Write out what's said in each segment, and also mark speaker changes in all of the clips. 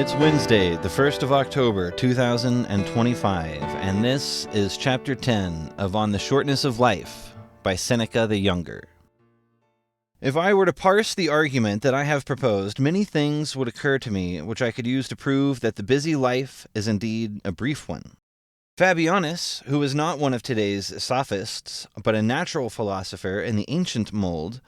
Speaker 1: It's Wednesday, the 1st of October, 2025, and this is Chapter 10 of On the Shortness of Life by Seneca the Younger. If I were to parse the argument that I have proposed, many things would occur to me which I could use to prove that the busy life is indeed a brief one. Fabianus, who is not one of today's sophists, but a natural philosopher in the ancient mold,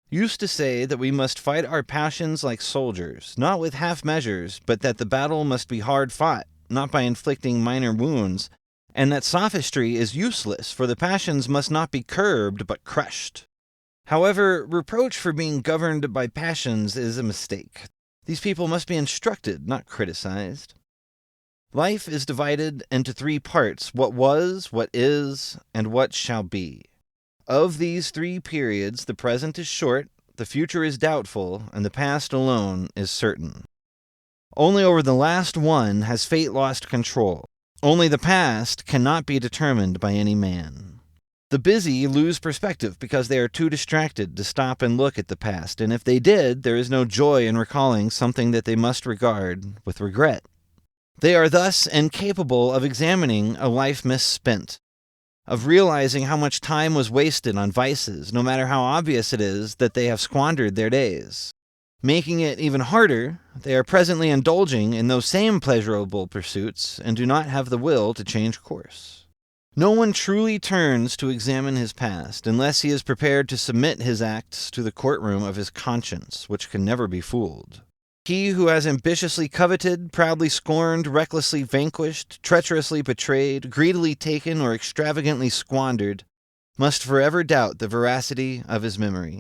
Speaker 1: used to say that we must fight our passions like soldiers, not with half measures, but that the battle must be hard fought, not by inflicting minor wounds, and that sophistry is useless, for the passions must not be curbed, but crushed. However, reproach for being governed by passions is a mistake. These people must be instructed, not criticized. Life is divided into three parts: what was, what is, and what shall be. Of these three periods, the present is short, the future is doubtful, and the past alone is certain. Only over the last one has fate lost control. Only the past cannot be determined by any man. The busy lose perspective because they are too distracted to stop and look at the past, and if they did, there is no joy in recalling something that they must regard with regret. They are thus incapable of examining a life misspent, of realizing how much time was wasted on vices, no matter how obvious it is that they have squandered their days. Making it even harder, they are presently indulging in those same pleasurable pursuits and do not have the will to change course. No one truly turns to examine his past unless he is prepared to submit his acts to the courtroom of his conscience, which can never be fooled. He who has ambitiously coveted, proudly scorned, recklessly vanquished, treacherously betrayed, greedily taken, or extravagantly squandered, must forever doubt the veracity of his memory.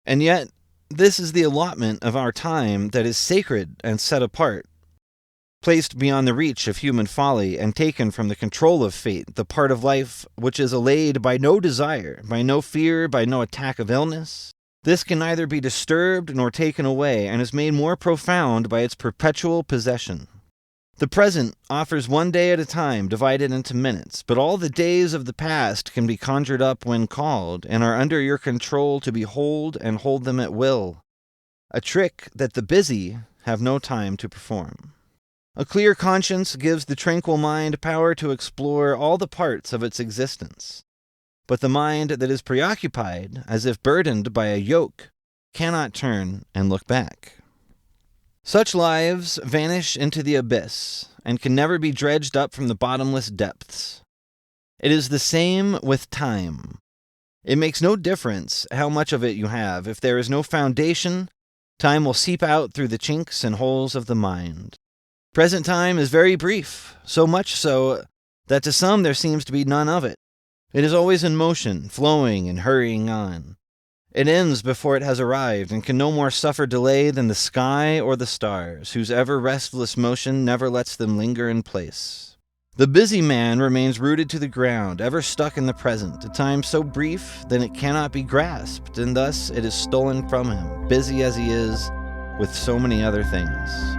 Speaker 1: And yet, this is the allotment of our time that is sacred and set apart, placed beyond the reach of human folly and taken from the control of fate, the part of life which is allayed by no desire, by no fear, by no attack of illness. This can neither be disturbed nor taken away, and is made more profound by its perpetual possession. The present offers one day at a time, divided into minutes, but all the days of the past can be conjured up when called, and are under your control to behold and hold them at will, a trick that the busy have no time to perform. A clear conscience gives the tranquil mind power to explore all the parts of its existence. But the mind that is preoccupied, as if burdened by a yoke, cannot turn and look back. Such lives vanish into the abyss, and can never be dredged up from the bottomless depths. It is the same with time. It makes no difference how much of it you have. If there is no foundation, time will seep out through the chinks and holes of the mind. Present time is very brief, so much so that to some there seems to be none of it. It is always in motion, flowing and hurrying on. It ends before it has arrived, and can no more suffer delay than the sky or the stars, whose ever-restless motion never lets them linger in place. The busy man remains rooted to the ground, ever stuck in the present, a time so brief that it cannot be grasped, and thus it is stolen from him, busy as he is with so many other things.